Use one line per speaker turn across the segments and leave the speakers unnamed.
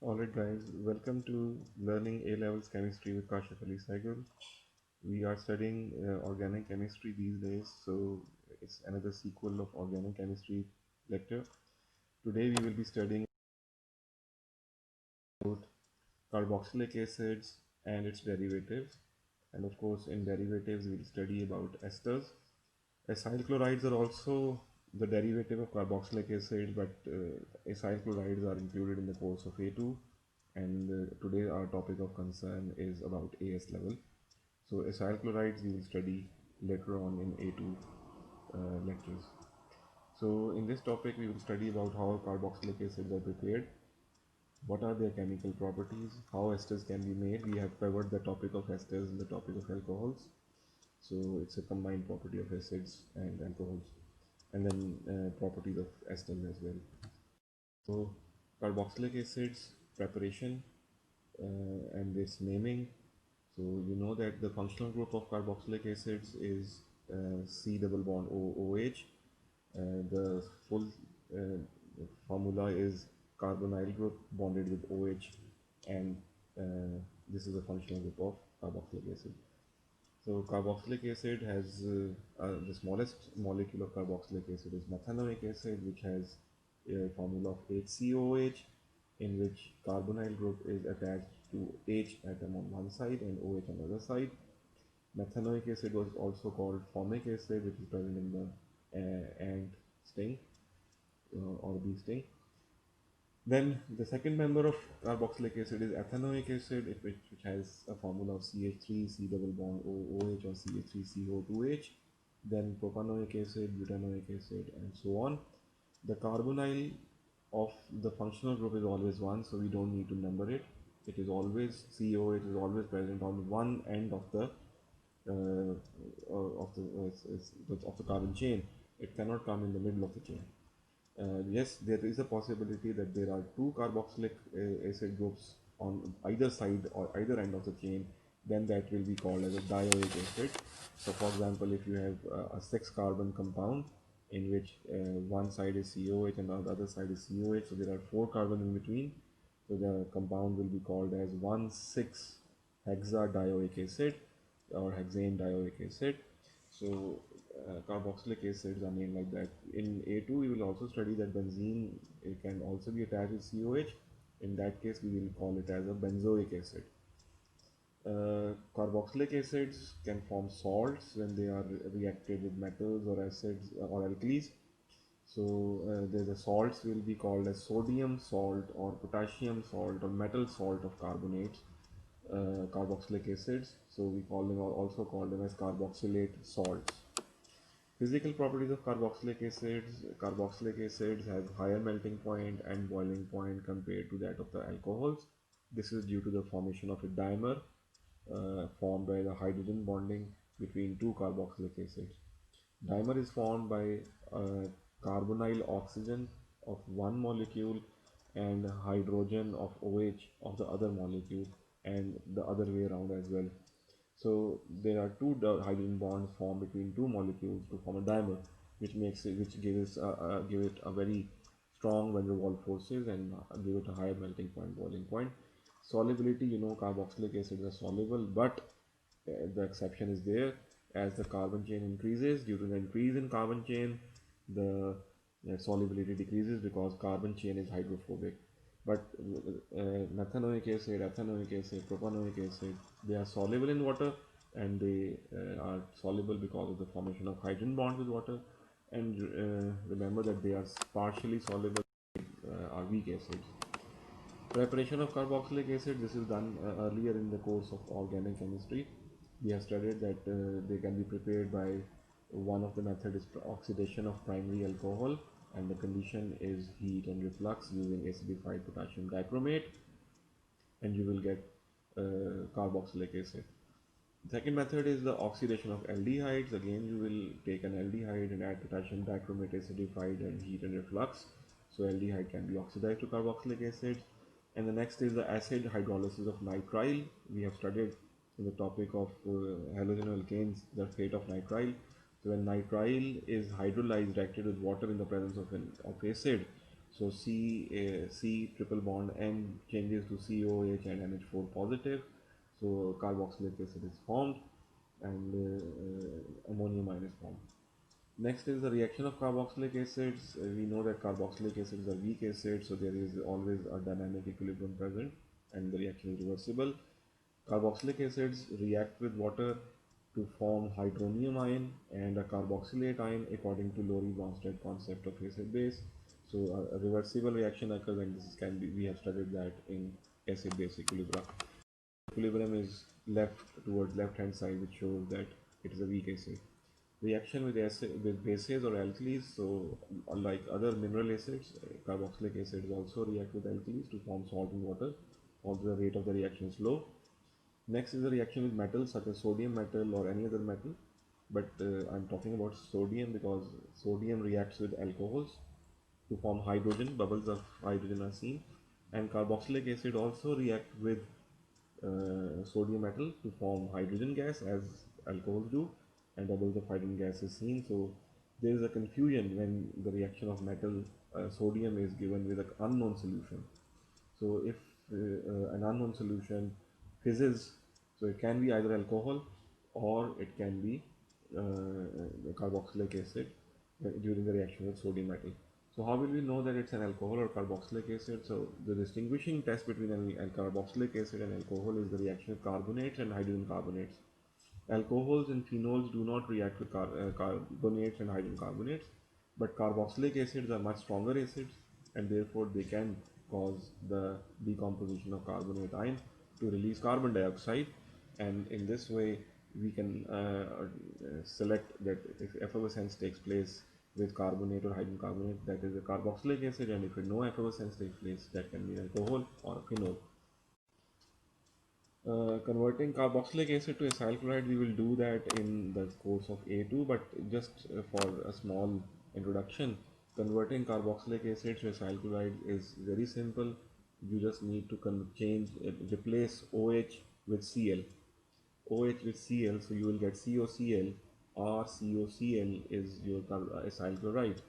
Alright guys, welcome to Learning A-Levels Chemistry with Kashif Ali Saigal. We are studying organic chemistry these days, so it's another sequel of organic chemistry lecture. Today we will be studying about carboxylic acids and its derivatives. And of course in derivatives we'll study about esters. Acyl chlorides are also the derivative of carboxylic acid, but acyl chlorides are included in the course of A2, and today our topic of concern is about AS level. So acyl chlorides we will study later on in A2 lectures. So in this topic we will study about how carboxylic acids are prepared, what are their chemical properties, how esters can be made. We have covered the topic of esters in the topic of alcohols. So it's a combined property of acids and alcohols, and then properties of esters as well. So carboxylic acids preparation and its naming. So you know that the functional group of carboxylic acids is C double bond OH. The full formula is carbonyl group bonded with OH, and this is the functional group of carboxylic acid. So carboxylic acid has the smallest molecule of carboxylic acid is methanoic acid, which has a formula of HCOH, in which carbonyl group is attached to H atom on one side and OH on the other side. Methanoic acid was also called formic acid, which is present in the ant sting or bee sting. Then the second member of carboxylic acid is ethanoic acid, which has a formula of CH3, C double bond OH or CH3CO2H. Then propanoic acid, butanoic acid, and so on. The carbonyl of the functional group is always 1, so we don't need to number it. It is always COH is always present on one end uh, of the carbon chain. It cannot come in the middle of the chain. Yes, there is a possibility that there are two carboxylic acid groups on either side or either end of the chain, then that will be called as a dioic acid. So for example, if you have a 6 carbon compound in which one side is COH and the other side is COH, so there are 4 carbon in between, so the compound will be called as 1,6 hexadioic acid or hexane dioic acid. So carboxylic acids are named like that. In A2 we will also study that benzene can also be attached with COH. In that case we will call it as a benzoic acid. Carboxylic acids can form salts when they are reacted with metals or acids or alkalis. So the salts will be called as sodium salt or potassium salt or metal salt of carbonates, carboxylic acids. So we call them also call them as carboxylate salts. Physical properties of carboxylic acids. Carboxylic acids have higher melting point and boiling point compared to that of the alcohols. This is due to the formation of a dimer formed by the hydrogen bonding between two carboxylic acids. Dimer is formed by carbonyl oxygen of one molecule and hydrogen of OH of the other molecule, and the other way around as well. So there are two hydrogen bonds formed between two molecules to form a dimer, which give it a very strong van der Waals forces and give it a higher melting point, boiling point. Solubility, you know, carboxylic acids are soluble, but the exception is there. As the carbon chain increases, due to the increase in carbon chain, the solubility decreases because carbon chain is hydrophobic. But methanoic acid, ethanoic acid, propanoic acid, they are soluble in water, and they are soluble because of the formation of hydrogen bonds with water. And remember that they are partially soluble are weak acids. Preparation of carboxylic acid, this is done earlier in the course of organic chemistry. We have studied that they can be prepared by one of the method is oxidation of primary alcohol, and the condition is heat and reflux using acidified potassium dichromate, and you will get carboxylic acid. Second method is the oxidation of aldehydes. Again, you will take an aldehyde and add potassium dichromate acidified and heat and reflux. So aldehyde can be oxidized to carboxylic acid. And the next is the acid hydrolysis of nitrile. We have studied in the topic of halogenoalkanes, the fate of nitrile. So when nitrile is hydrolyzed, reacted with water in the presence of acid, So C triple bond N changes to COH and NH4 positive. So carboxylic acid is formed and ammonium ion is formed. Next is the reaction of carboxylic acids. We know that carboxylic acids are weak acids, so there is always a dynamic equilibrium present and the reaction is reversible. Carboxylic acids react with water to form hydronium ion and a carboxylate ion according to Lori-Bronsted concept of acid base. So a reversible reaction occurs, and this can be, we have studied that in acid base equilibrium. Equilibrium is left towards left hand side, which shows that it is a weak acid. Reaction with acid with bases or alkalis. So unlike other mineral acids, carboxylic acids also react with alkalis to form salt and water, although the rate of the reaction is low. Next is the reaction with metals such as sodium metal or any other metal, but I'm talking about sodium because sodium reacts with alcohols to form hydrogen. Bubbles of hydrogen are seen, and carboxylic acid also react with sodium metal to form hydrogen gas as alcohols do, and bubbles of hydrogen gas is seen. So there is a confusion when the reaction of metal sodium is given with an unknown solution. So if an unknown solution fizzes, so it can be either alcohol or it can be carboxylic acid during the reaction with sodium metal. So how will we know that it's an alcohol or carboxylic acid? So the distinguishing test between an carboxylic acid and alcohol is the reaction with carbonates and hydrogen carbonates. Alcohols and phenols do not react with carbonates and hydrogen carbonates, but carboxylic acids are much stronger acids and therefore they can cause the decomposition of carbonate ion to release carbon dioxide, and in this way we can select that if effervescence takes place with carbonate or hydrogen carbonate, that is a carboxylic acid, and if no effervescence takes place, that can be alcohol or a phenol. Converting carboxylic acid to acyl chloride, we will do that in the course of A2, but just for a small introduction, converting carboxylic acid to acyl chloride is very simple. You just need to replace OH with Cl. OH with Cl, so you will get COCl, or COCl is your acyl chloride.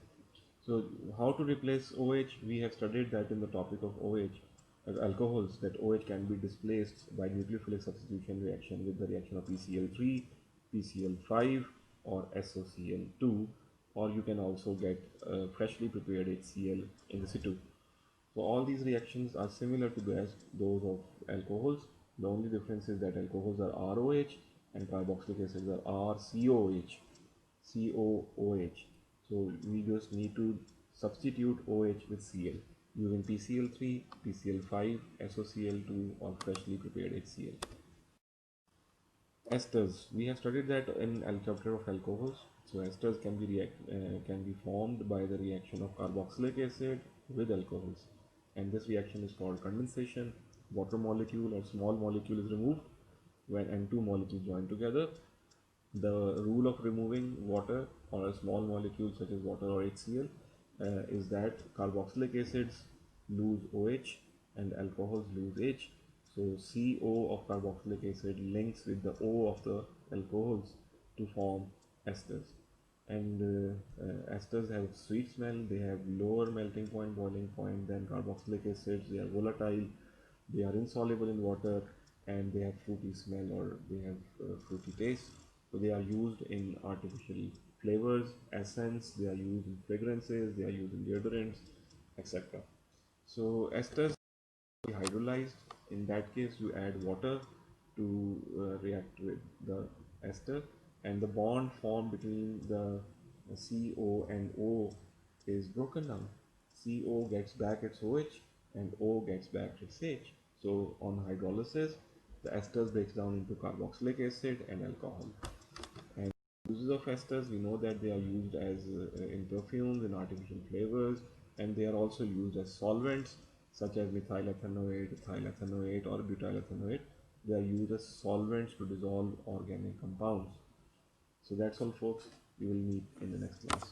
So how to replace OH? We have studied that in the topic of OH, alcohols, that OH can be displaced by nucleophilic substitution reaction with the reaction of PCl3, PCl5 or SOCl2, or you can also get freshly prepared HCl in situ. So all these reactions are similar to those of alcohols. The only difference is that alcohols are ROH and carboxylic acids are RCOH. COOH. So we just need to substitute OH with Cl using PCl3, PCl5, SOCl2 or freshly prepared HCl. Esters. We have studied that in chapter of alcohols. So esters can be formed by the reaction of carboxylic acid with alcohols, and this reaction is called condensation. Water molecule or small molecule is removed when N2 molecules join together. The rule of removing water or a small molecule such as water or HCl is that carboxylic acids lose OH and alcohols lose H. So CO of carboxylic acid links with the O of the alcohols to form esters. And esters have sweet smell, they have lower melting point, boiling point than carboxylic acids, they are volatile, they are insoluble in water, and they have fruity smell or they have fruity taste. So they are used in artificial flavors, essence, they are used in fragrances, they are used in deodorants, etc. So esters are hydrolyzed. In that case, you add water to react with the ester, and the bond formed between the CO and O is broken down. CO gets back its OH and O gets back its H. So on hydrolysis, the esters breaks down into carboxylic acid and alcohol. And uses of esters, we know that they are used as in perfumes, in artificial flavors, and they are also used as solvents such as methylethanoate, ethylethanoate, or butylethanoate. They are used as solvents to dissolve organic compounds. So that's all, folks. We will meet in the next class.